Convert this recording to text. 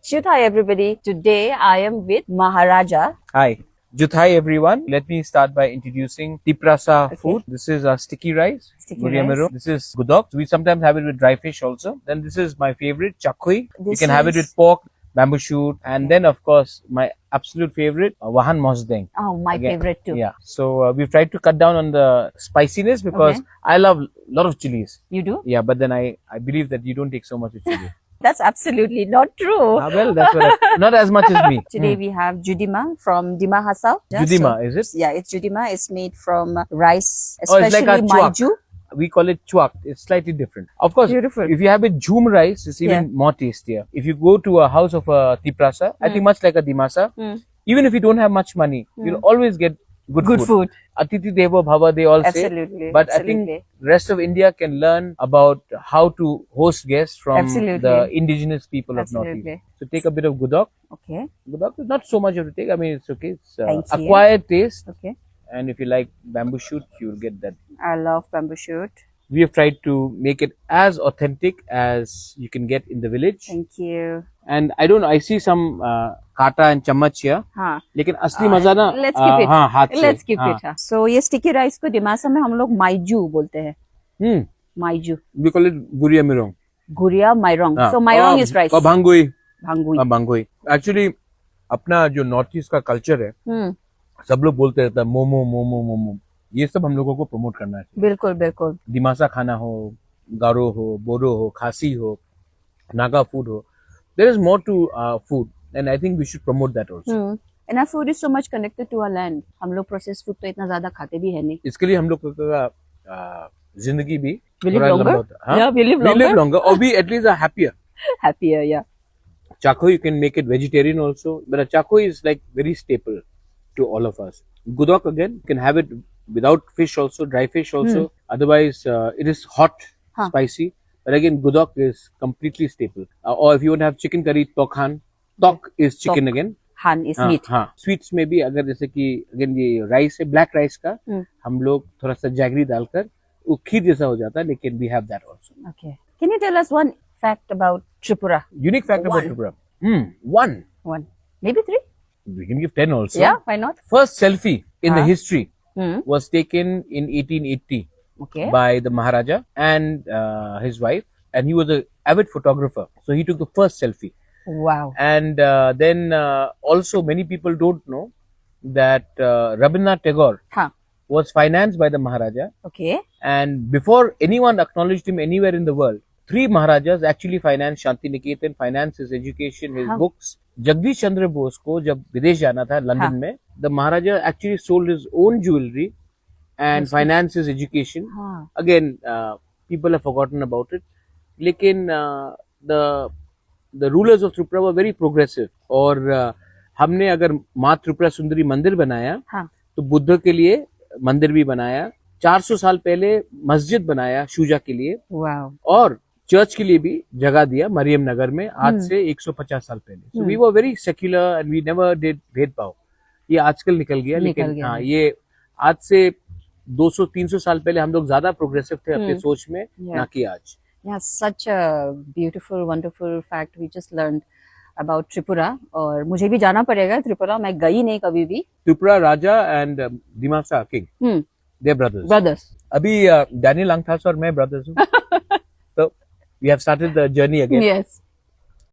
Juthai everybody. Today I am with Maharaja. Hi. Juthai everyone. Let me start by introducing Tiprasa food. This is sticky rice. Sticky Guriamiro. rice. This is gudok. We sometimes have it with dry fish also. Then this is my favorite, chakhui. You This can have it is- with pork, bamboo shoot, and then of course my absolute favorite, wahan mosdeng. Oh, my Again, favorite too. Yeah. So we've tried to cut down on the spiciness because Okay. I love a lot of chilies. You do? Yeah, but then I believe that you don't take so much of chili. That's absolutely not true. Well, that's what not as much as me. Today we have judima from Dima Hasao. Judima, is it? Yeah, it's judima. It's made from rice, Oh, it's especially like a chuak. maiju. We call it chuak. It's slightly different. Of course, Beautiful. if you have it jhoom rice, it's even more tastier. If you go to a house of a tiprasa, I think much like a dimasa, even if you don't have much money, you'll always get good food. Atiti Devo Bhava, they all Absolutely. say. But absolutely. I think rest of India can learn about how to host guests from Absolutely. the indigenous people of Absolutely. Northeast. So take a bit of gudok. Okay. Gudok is not so much of to take. I mean, it's okay. It's Thank you. acquired taste. Okay. And if you like bamboo shoot, you'll get that. I love bamboo shoot. We have tried to make it as authentic as you can get in the village. Thank you. And I don't know, I see some kata and chammach here. हाँ. लेकिन असली मजा ना Let's keep it. हाँ, हाथ से. Let's keep हाँ. it. So ये sticky rice को दिमासा में हम लोग माइजू बोलते हैं. Hmm. माइजू. We call it guria mirong. गुरिया माइरोंग. So माइरोंग is rice. Bhangui. भांगुई. Bhangui. Actually, अपना जो नॉर्थ ईस्ट का कल्चर है, सब लोग बोलते रहता है मोमो मोमो मोमो. ये सब हम लोगों को प्रमोट करना है. बिल्कुल बिल्कुल. दिमासा खाना हो, गारो हो, बोरो हो, खासी हो, नागा फूड हो. There is more to food, and I think we should promote that also. And our food is so much connected to our land. हम लोग processed food तो इतना ज्यादा खाते भी है नहीं. इसके लिए हम लोग का जिंदगी भी We live थोड़ा longer? लंबा होता है. हाँ? Yeah, we live We live longer. longer, or we at least are happier. Happier, yeah. Chakho, you can make it vegetarian also, but a chakho is like very staple to all of us. Gudok again, you can have it without fish also, dry fish also. Otherwise, it is hot, spicy. But again, gudok is completely staple. Or if you want to have chicken curry, tokhan. Tok is chicken again. Han is हाँ, meat. हाँ. Sweets में भी अगर जैसे कि again ये rice है, black rice का हम लोग थोड़ा सा जैगरी डालकर वो खीर जैसा हो जाता है, लेकिन we have that also. Okay. Can you tell us one fact about Tripura? Unique fact about Tripura. One. One. Maybe three? We can give 10 also. Yeah, why not? First selfie in the history Hmm. was taken in 1880 Okay. by the Maharaja and his wife, and he was an avid photographer. So he took the first selfie. Wow. And then also many people don't know that Rabindranath Tagore Huh. was financed by the Maharaja, Okay. and before anyone acknowledged him anywhere in the world, 3 Maharajas actually financed Shanti Niketan, financed his education, his books. Jagdish Chandra Bose को जब विदेश जाना था London में, the Maharaja actually sold his own jewelry and financed his education. हाँ. Again, people have forgotten about it. लेकिन the rulers of Tripura were very progressive. और हमने अगर माँ त्रिपुरा सुंदरी मंदिर बनाया, हाँ. तो बुद्ध के लिए मंदिर भी बनाया. 400 साल पहले मस्जिद बनाया शूजा के लिए, Wow. और चर्च के लिए भी जगह दिया मरियम नगर में आज से 150 साल पहले. So we were very secular and we never did भेदभाव. ये आजकल निकल गया, लेकिन हाँ, ये आज से 200-300 साल पहले हम लोग ज्यादा प्रोग्रेसिव थे अपने सोच में, ना कि आज. Yeah, such a beautiful, wonderful fact we just learned about Tripura. और मुझे भी जाना पड़ेगा त्रिपुरा. मैं गई नहीं कभी भी. त्रिपुरा राजा and Dimasa king, they are brothers. Brothers. अभी डैनियल अंगथास और मैं brothers हूँ. So we have started the journey again. Yes.